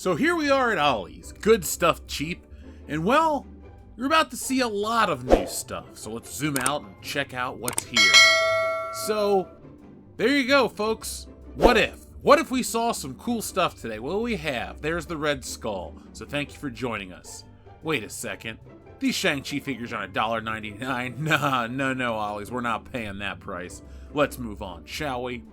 So here we are at Ollie's, good stuff cheap, and well, you're about to see a lot of new stuff, so let's zoom out and check out what's here. So, there you go, folks. What if? What if we saw some cool stuff today? Well, we have. There's the Red Skull, so thank you for joining us. Wait a second. These Shang-Chi figures aren't $1.99. Nah, no, Ollies, we're not paying that price. Let's move on, shall we?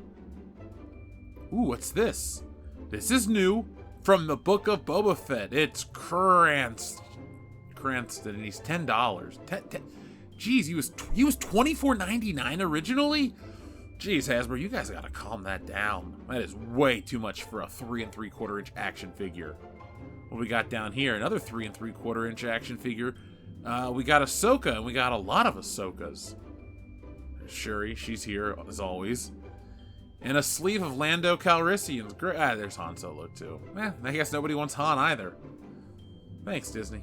Ooh, what's this? This is new. From the Book of Boba Fett. It's Cranston, and he's $10. Jeez, he was $24.99 originally? Jeez, Hasbro, you guys gotta calm that down. That is way too much for a 3 3/4 inch action figure. What we got down here? Another 3 3/4 inch action figure. We got Ahsoka, and we got a lot of Ahsokas. Shuri, she's here as always. And a sleeve of Lando Calrissian's. There's Han Solo too. I guess nobody wants Han either. Thanks, Disney.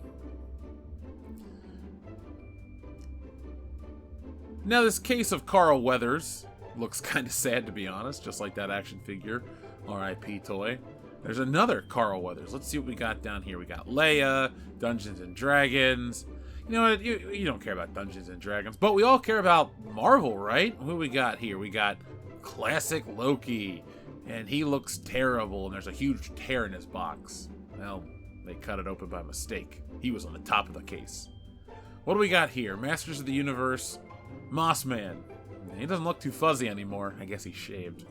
Now this case of Carl Weathers looks kind of sad, to be honest, just like that action figure. R.I.P. toy. There's another Carl Weathers. Let's see what we got down here. We got Leia, Dungeons and Dragons. You know what? You don't care about Dungeons and Dragons, but we all care about Marvel, right? Who we got here? We got classic Loki, and he looks terrible, and there's a huge tear in his box. Well, they cut it open by mistake. He was on the top of the case. What do we got here? Masters of the Universe, Moss Man. He doesn't look too fuzzy anymore. I guess he shaved.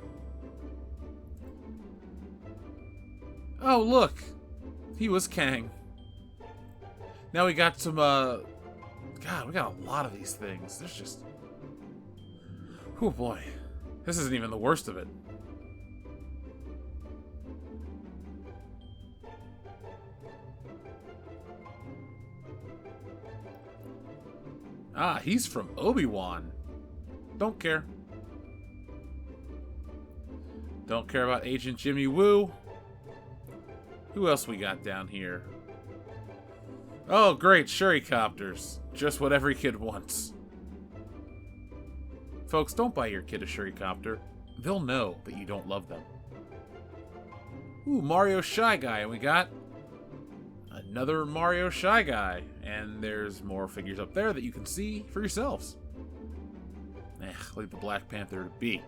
Oh, look. He was Kang. Now we got some, God, we got a lot of these things. There's just... Oh, boy. This isn't even the worst of it. Ah, he's from Obi-Wan. Don't care. Don't care about Agent Jimmy Woo. Who else we got down here? Oh, great, Shurikopters. Just what every kid wants. Folks, don't buy your kid a Shurikopter. They'll know that you don't love them. Ooh, Mario Shy Guy, and we got another Mario Shy Guy. And there's more figures up there that you can see for yourselves. Leave the Black Panther to be.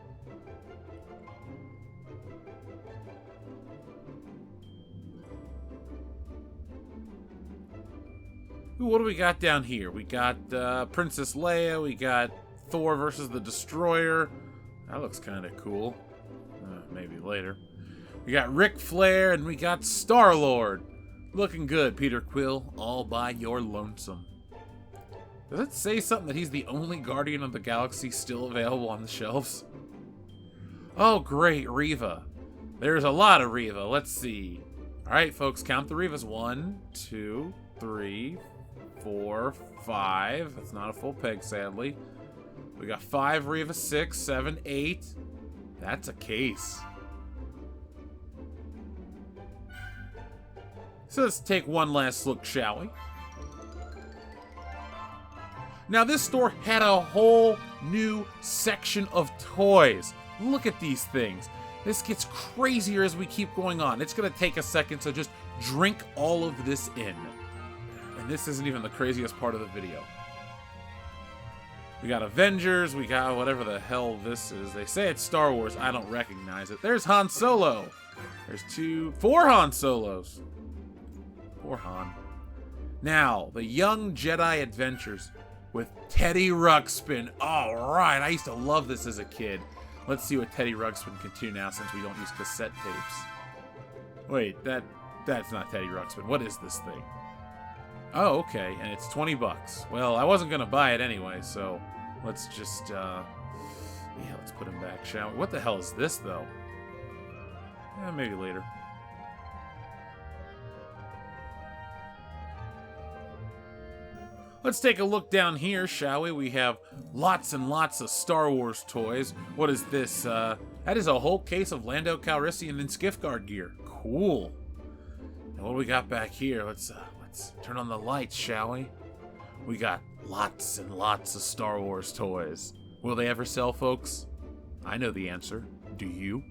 Ooh, what do we got down here? We got Princess Leia, we got Thor versus the Destroyer. That looks kind of cool. Maybe later. We got Ric Flair, and we got Star-Lord. Looking good, Peter Quill, all by your lonesome. Does it say something that he's the only Guardian of the Galaxy still available on the shelves? Oh, great, Reva. There's a lot of Reva. Let's see. All right, folks, count the Revas. 1, 2, 3, 4, 5. That's not a full peg, sadly. We got 5 Reva, 6, 7, 8. That's a case. So let's take one last look, shall we? Now this store had a whole new section of toys. Look at these things. This gets crazier as we keep going on. It's gonna take a second, so just drink all of this in. And this isn't even the craziest part of the video. We got Avengers, we got whatever the hell this is. They say it's Star Wars, I don't recognize it. There's Han Solo. There's 4 Han Solos. Poor Han. Now, the Young Jedi Adventures with Teddy Ruxpin. Alright, I used to love this as a kid. Let's see what Teddy Ruxpin can do now since we don't use cassette tapes. Wait, that's not Teddy Ruxpin. What is this thing? Oh, okay, and it's 20 bucks. Well, I wasn't gonna buy it anyway, so let's just, yeah, let's put him back, shall we? What the hell is this, though? Maybe later. Let's take a look down here, shall we? We have lots and lots of Star Wars toys. What is this? That is a whole case of Lando Calrissian and Skiffguard gear. Cool. And what do we got back here? Let's turn on the lights, shall we? We got lots and lots of Star Wars toys. Will they ever sell, folks? I know the answer. Do you?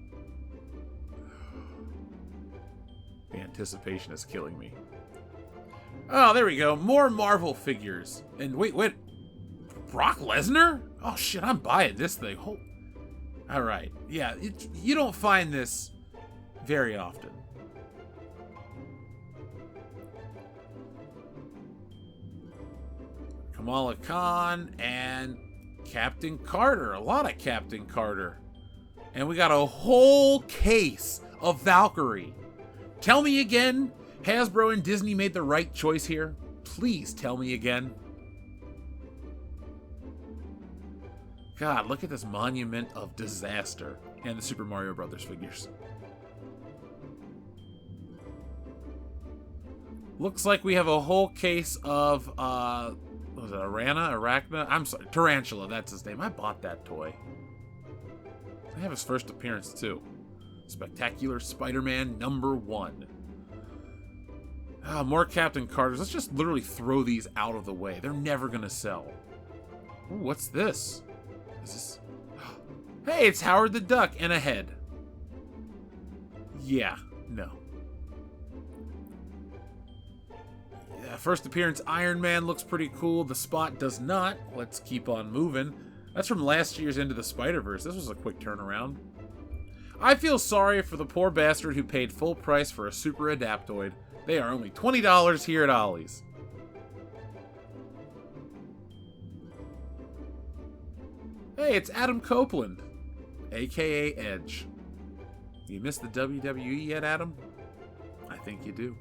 Fantastic. anticipation is killing me. Oh, there we go. More Marvel figures. And wait. Brock Lesnar? Oh, shit, I'm buying this thing. All right. Yeah, you don't find this very often. Kamala Khan and Captain Carter. A lot of Captain Carter. And we got a whole case of Valkyrie. Tell me again, Hasbro and Disney made the right choice here? Please tell me again. God, look at this monument of disaster. And the Super Mario Brothers figures. Looks like we have a whole case of, what was it, Arachna? I'm sorry, Tarantula, that's his name. I bought that toy. I have his first appearance, too. Spectacular Spider-Man #1. More Captain Carters. Let's just literally throw these out of the way. They're never going to sell. Ooh, what's this? Is this... Hey, it's Howard the Duck and a head. Yeah, no. Yeah, first appearance Iron Man looks pretty cool. The Spot does not. Let's keep on moving. That's from last year's Into the Spider-Verse. This was a quick turnaround. I feel sorry for the poor bastard who paid full price for a Super Adaptoid. They are only $20 here at Ollie's. Hey, it's Adam Copeland, a.k.a. Edge. You missed the WWE yet, Adam? I think you do.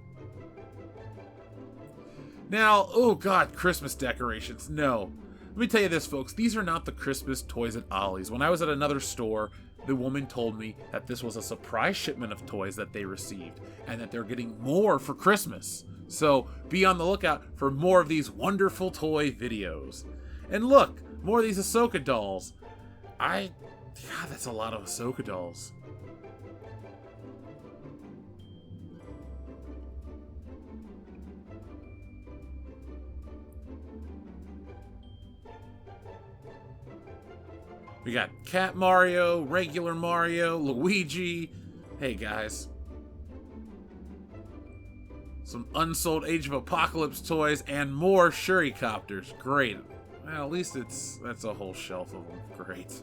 Now, oh god, Christmas decorations. No. Let me tell you this, folks. These are not the Christmas toys at Ollie's. When I was at another store, the woman told me that this was a surprise shipment of toys that they received, and that they're getting more for Christmas. So, be on the lookout for more of these wonderful toy videos. And look, more of these Ahsoka dolls. God, that's a lot of Ahsoka dolls. We got Cat Mario, regular Mario, Luigi. Hey, guys. Some unsold Age of Apocalypse toys and more Shurikopters. Great. Well, at least that's a whole shelf of them. Great.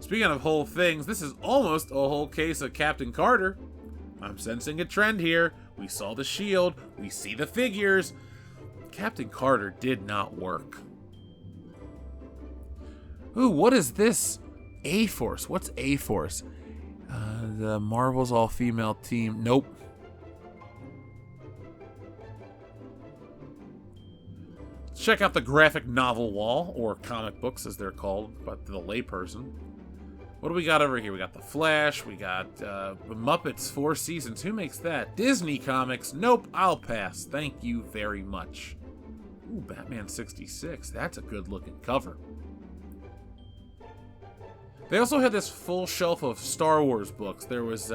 Speaking of whole things, this is almost a whole case of Captain Carter. I'm sensing a trend here. We saw the shield. We see the figures. Captain Carter did not work. Ooh, what is this? A-Force. What's A-Force? The Marvel's all-female team. Nope. Check out the graphic novel wall, or comic books as they're called, but to the layperson. What do we got over here? We got The Flash, we got The Muppets 4 Seasons. Who makes that? Disney Comics. Nope, I'll pass. Thank you very much. Ooh, Batman 66. That's a good-looking cover. They also had this full shelf of Star Wars books. There was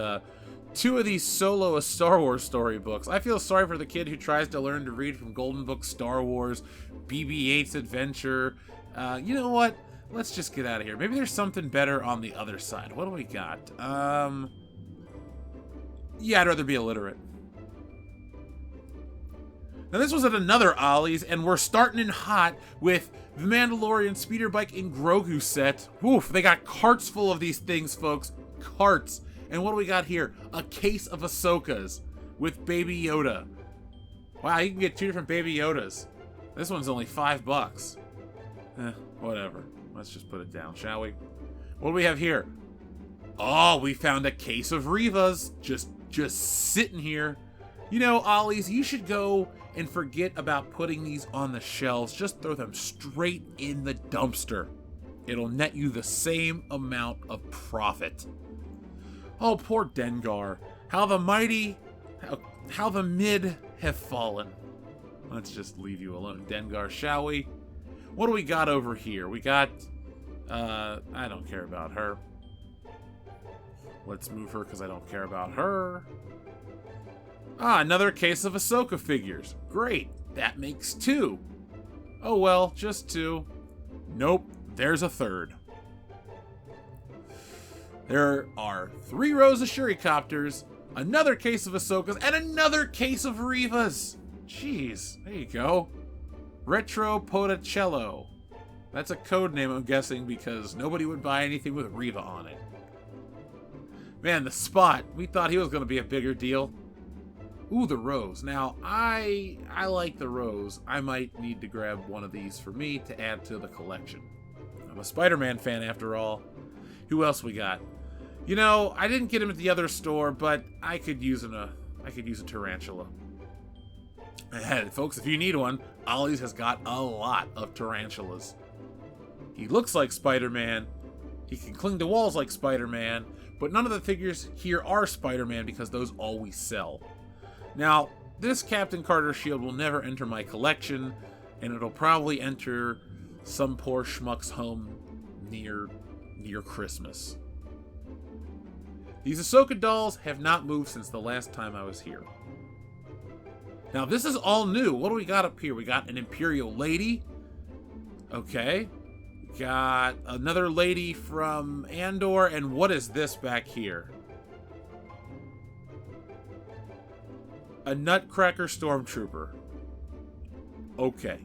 2 of these solo Star Wars storybooks. I feel sorry for the kid who tries to learn to read from Golden Book Star Wars, BB-8's Adventure. You know what? Let's just get out of here. Maybe there's something better on the other side. What do we got? Yeah, I'd rather be illiterate. Now this was at another Ollie's, and we're starting in hot with the Mandalorian speeder bike and Grogu set. Woof, they got carts full of these things, folks. Carts. And what do we got here? A case of Ahsokas with Baby Yoda. Wow, you can get 2 different Baby Yodas. This one's only $5. Whatever. Let's just put it down, shall we? What do we have here? Oh, we found a case of Rivas. Just sitting here. You know, Ollie's, you should go and forget about putting these on the shelves. Just throw them straight in the dumpster. It'll net you the same amount of profit. Oh, poor Dengar. How the mighty, how the mid have fallen. Let's just leave you alone, Dengar, shall we? What do we got over here? We got, I don't care about her. Let's move her because I don't care about her. Ah, another case of Ahsoka figures. Great, that makes 2. Oh well, just 2. Nope, there's a 3rd. There are 3 rows of Shurikopters another case of Ahsokas, and another case of Revas. Jeez, there you go. Retro Poticello. That's a code name, I'm guessing, because nobody would buy anything with Reva on it. Man, the Spot. We thought he was going to be a bigger deal. Ooh, the Rose. Now, I like the Rose. I might need to grab one of these for me to add to the collection. I'm a Spider-Man fan, after all. Who else we got? You know, I didn't get him at the other store, but I could use a tarantula. And folks, if you need one, Ollie's has got a lot of tarantulas. He looks like Spider-Man. He can cling to walls like Spider-Man, but none of the figures here are Spider-Man because those always sell. Now, this Captain Carter shield will never enter my collection, and it'll probably enter some poor schmuck's home near Christmas. These Ahsoka dolls have not moved since the last time I was here. Now, this is all new. What do we got up here? We got an Imperial lady. Okay. Got another lady from Andor, and what is this back here? A Nutcracker Stormtrooper. Okay.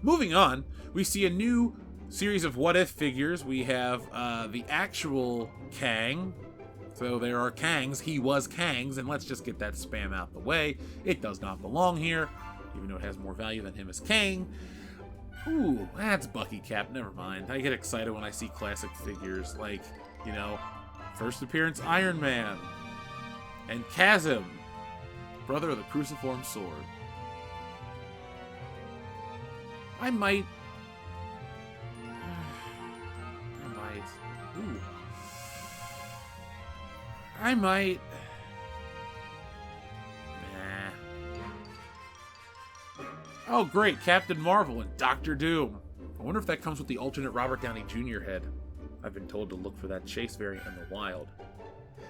Moving on, we see a new series of what-if figures. We have the actual Kang. So there are Kangs. He was Kangs, and let's just get that spam out the way. It does not belong here, even though it has more value than him as Kang. Ooh, that's Bucky Cap. Never mind. I get excited when I see classic figures like, you know, first appearance Iron Man and Chasm, brother of the Cruciform Sword. I might. Ooh. I might. Oh, great. Captain Marvel and Doctor Doom. I wonder if that comes with the alternate Robert Downey Jr. head. I've been told to look for that Chase variant in the wild.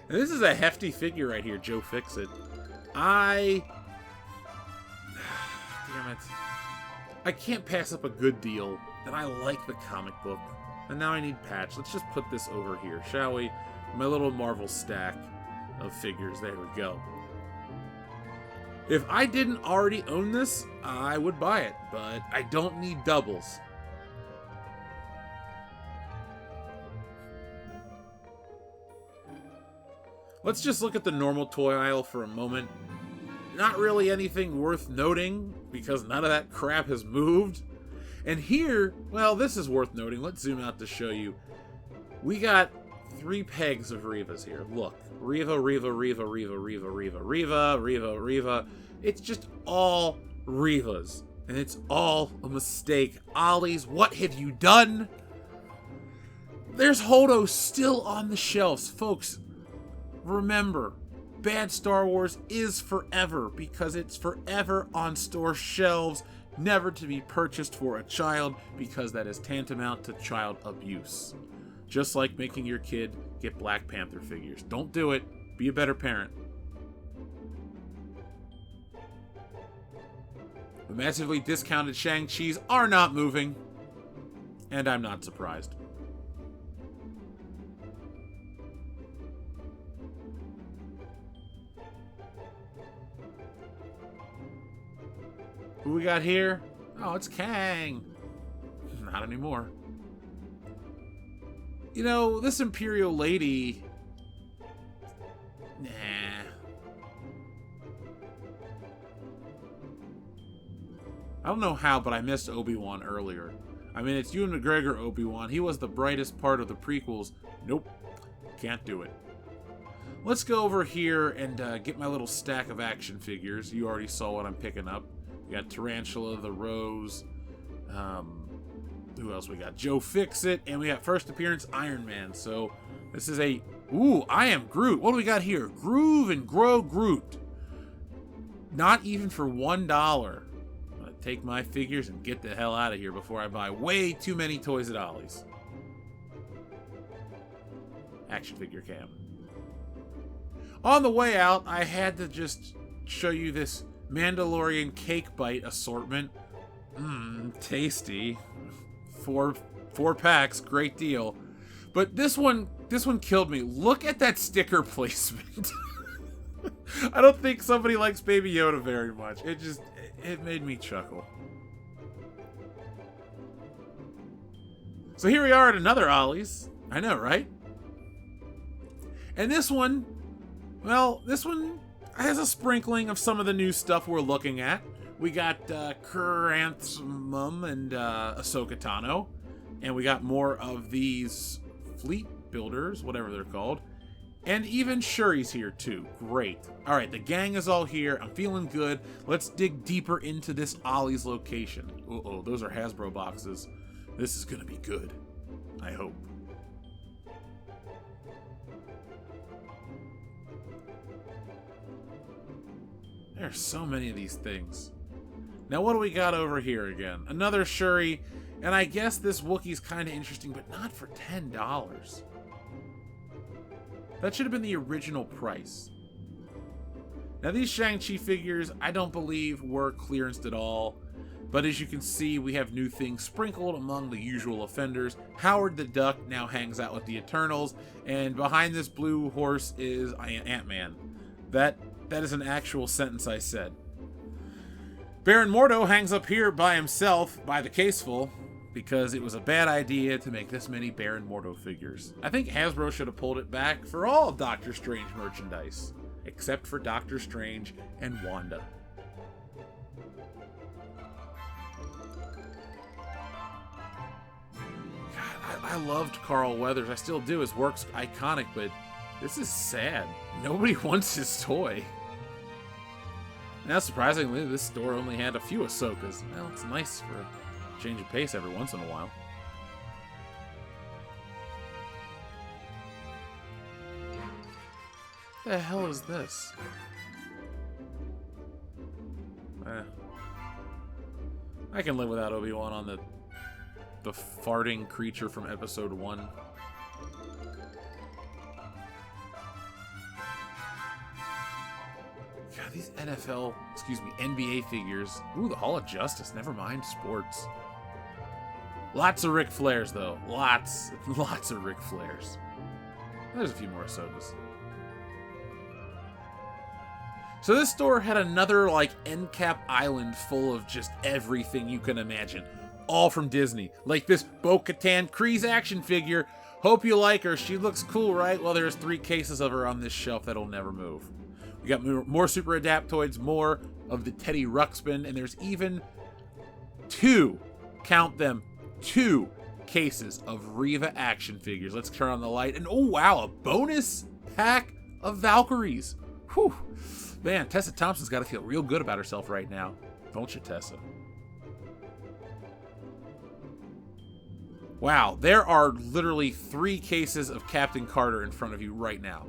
And this is a hefty figure right here, Joe Fixit. Damn it. I can't pass up a good deal, and I like the comic book. And now I need Patch. Let's just put this over here, shall we? My little Marvel stack of figures. There we go. If I didn't already own this, I would buy it, but I don't need doubles. Let's just look at the normal toy aisle for a moment. Not really anything worth noting, because none of that crap has moved. And here, well, this is worth noting. Let's zoom out to show you. We got 3 pegs of Revas here. Look. Reva, Reva, Reva, Reva, Reva, Reva, Reva, Reva, Reva. It's just all Revas. And it's all a mistake. Ollie's, what have you done? There's Holdo still on the shelves. Folks, remember, bad Star Wars is forever because it's forever on store shelves, never to be purchased for a child because that is tantamount to child abuse. Just like making your kid get Black Panther figures. Don't do it. Be a better parent. The massively discounted Shang-Chi's are not moving. And I'm not surprised. Who we got here? Oh, it's Kang. Not anymore. You know, this Imperial lady... Nah. I don't know how, but I missed Obi-Wan earlier. I mean, it's Ewan McGregor Obi-Wan. He was the brightest part of the prequels. Nope. Can't do it. Let's go over here and get my little stack of action figures. You already saw what I'm picking up. We got Tarantula, the Rose, who else we got? Joe Fixit, and we got first appearance Iron Man. So this is a... Ooh, I Am Groot. What do we got here? Groove and Grow Groot. Not even for $1. I'm going to take my figures and get the hell out of here before I buy way too many toys at Ollie's. Action figure cam. On the way out, I had to just show you this Mandalorian cake bite assortment. Tasty. Four packs, great deal. But this one killed me. Look at that sticker placement. I don't think somebody likes Baby Yoda very much. It made me chuckle. So here we are at another Ollie's. I know, right? And this one, well, this one has a sprinkling of some of the new stuff we're looking at. We got Chrysanthemum and Ahsoka Tano. And we got more of these fleet builders, whatever they're called. And even Shuri's here too. Great. All right, the gang is all here. I'm feeling good. Let's dig deeper into this Ollie's location. Uh-oh, those are Hasbro boxes. This is going to be good. I hope. There are so many of these things. Now, what do we got over here again? Another Shuri. And I guess this Wookiee's kind of interesting, but not for $10. That should have been the original price. Now, these Shang-Chi figures, I don't believe were clearanced at all. But as you can see, we have new things sprinkled among the usual offenders. Howard the Duck now hangs out with the Eternals. And behind this blue horse is Ant-Man. That is an actual sentence I said. Baron Mordo hangs up here by himself, by the caseful, because it was a bad idea to make this many Baron Mordo figures. I think Hasbro should have pulled it back for all of Doctor Strange merchandise, except for Doctor Strange and Wanda. God, I loved Carl Weathers. I still do. His work's iconic, but this is sad. Nobody wants his toy. Now, surprisingly, this store only had a few Ahsokas. Well, it's nice for a change of pace every once in a while. What the hell is this? I can live without Obi-Wan on the farting creature from Episode 1. God, these NBA figures. Ooh, the Hall of Justice. Never mind sports. Lots of Ric Flairs, though. Lots of Ric Flairs. There's a few more Ahsokas. So this store had another, like, end cap island full of just everything you can imagine. All from Disney. Like this Bo-Katan Kryze action figure. Hope you like her. She looks cool, right? Well, there's 3 cases of her on this shelf that'll never move. We got more Super Adaptoids, more of the Teddy Ruxpin, and there's even 2, count them, 2 cases of Reva action figures. Let's turn on the light, and oh wow, a bonus pack of Valkyries. Whew. Man, Tessa Thompson's got to feel real good about herself right now. Don't you, Tessa? Wow, there are literally 3 cases of Captain Carter in front of you right now.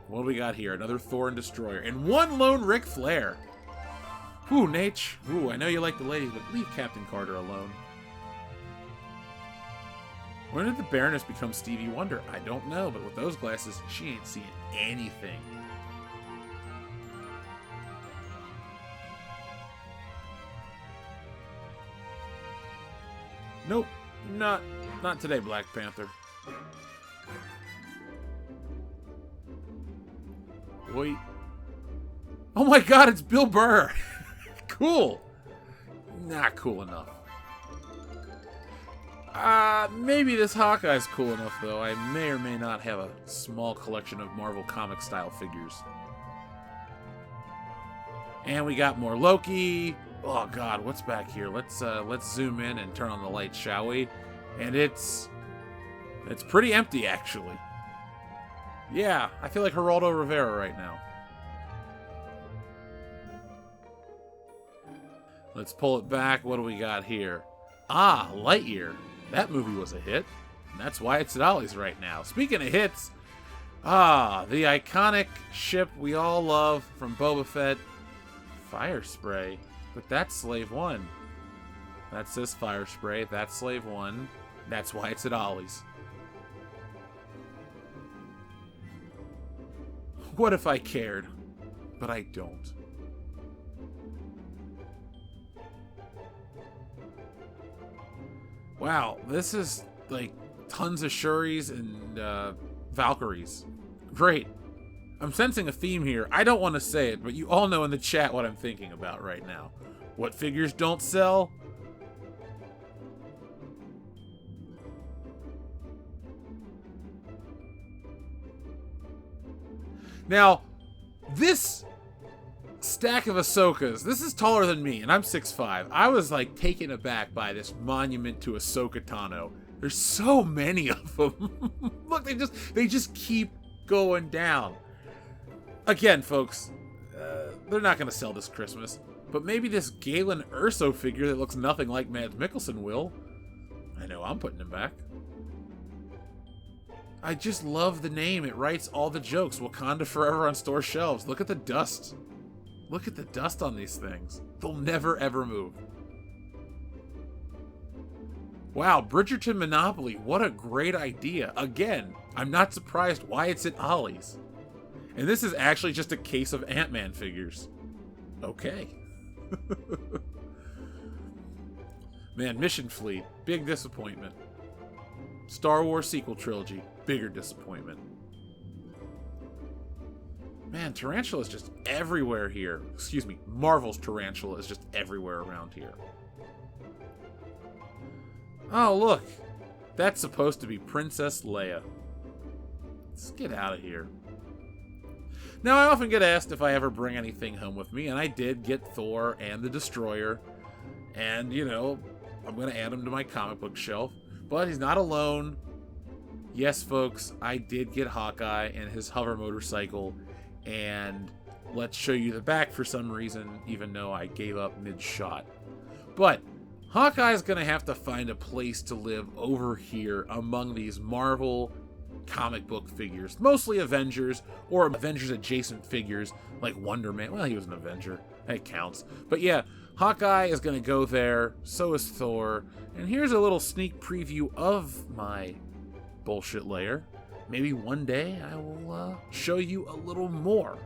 What do we got here? Another Thor and Destroyer. And 1 lone Ric Flair. Whew, Nate. Ooh, I know you like the ladies, but leave Captain Carter alone. When did the Baroness become Stevie Wonder? I don't know, but with those glasses, she ain't seeing anything. Nope. Not today, Black Panther. Wait. Oh my god, it's Bill Burr. Cool. Not cool enough. Maybe this Hawkeye's cool enough, though. I may or may not have a small collection of Marvel comic style figures. And we got more Loki. Oh god, what's back here? Let's zoom in and turn on the lights, shall we? And it's pretty empty, actually. Yeah, I feel like Geraldo Rivera right now. Let's pull it back. What do we got here? Ah, Lightyear. That movie was a hit. And that's why it's at Ollie's right now. Speaking of hits, the iconic ship we all love from Boba Fett, Fire Spray. But that's Slave 1. That says Fire Spray. That's Slave 1. That's why it's at Ollie's. What if I cared? But I don't. Wow, this is like tons of Shuris and Valkyries. Great. I'm sensing a theme here. I don't want to say it, but you all know in the chat what I'm thinking about right now. What figures don't sell? Now, this stack of Ahsokas, this is taller than me, and I'm 6'5". I was like taken aback by this monument to Ahsoka Tano. There's so many of them. Look, they just keep going down. Again, folks, they're not going to sell this Christmas, but maybe this Galen Erso figure that looks nothing like Mads Mikkelsen will. I know I'm putting him back. I just love the name. It writes all the jokes. Wakanda forever on store shelves. Look at the dust. Look at the dust on these things. They'll never, ever move. Wow, Bridgerton Monopoly. What a great idea. Again, I'm not surprised why it's at Ollie's. And this is actually just a case of Ant-Man figures. Okay. Man, Mission Fleet. Big disappointment. Star Wars sequel trilogy. Bigger disappointment. Man, Tarantula is just everywhere here. Excuse me, Marvel's Tarantula is just everywhere around here. Oh, look. That's supposed to be Princess Leia. Let's get out of here. Now, I often get asked if I ever bring anything home with me, and I did get Thor and the Destroyer. And, you know, I'm going to add him to my comic book shelf. But he's not alone. Yes, folks, I did get Hawkeye and his hover motorcycle. And let's show you the back for some reason, even though I gave up mid-shot. But Hawkeye's going to have to find a place to live over here among these Marvel comic book figures. Mostly Avengers or Avengers-adjacent figures like Wonder Man. Well, he was an Avenger. That counts. But yeah, Hawkeye is going to go there. So is Thor. And here's a little sneak preview of my bullshit layer. Maybe one day I will show you a little more,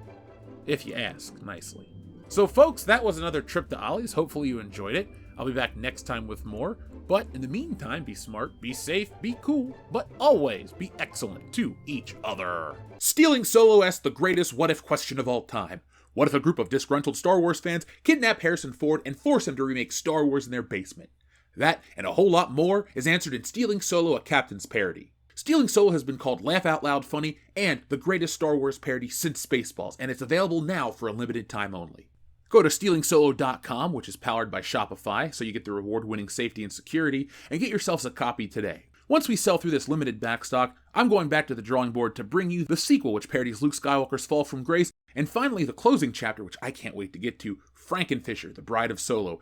if you ask nicely. So folks, that was another trip to Ollie's. Hopefully you enjoyed it. I'll be back next time with more. But in the meantime, be smart, be safe, be cool, but always be excellent to each other. Stealing Solo asks the greatest what-if question of all time. What if a group of disgruntled Star Wars fans kidnap Harrison Ford and force him to remake Star Wars in their basement? That, and a whole lot more, is answered in Stealing Solo, a Captain's Parody. Stealing Solo has been called Laugh Out Loud Funny and the greatest Star Wars parody since Spaceballs, and it's available now for a limited time only. Go to stealingsolo.com, which is powered by Shopify, so you get the reward-winning safety and security, and get yourselves a copy today. Once we sell through this limited backstock, I'm going back to the drawing board to bring you the sequel, which parodies Luke Skywalker's fall from grace, and finally the closing chapter, which I can't wait to get to, Frankenfisher, the Bride of Solo.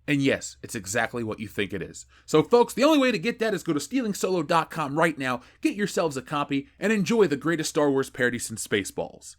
And yes, it's exactly what you think it is. So folks, the only way to get that is go to stealingsolo.com right now, get yourselves a copy, and enjoy the greatest Star Wars parody since Spaceballs.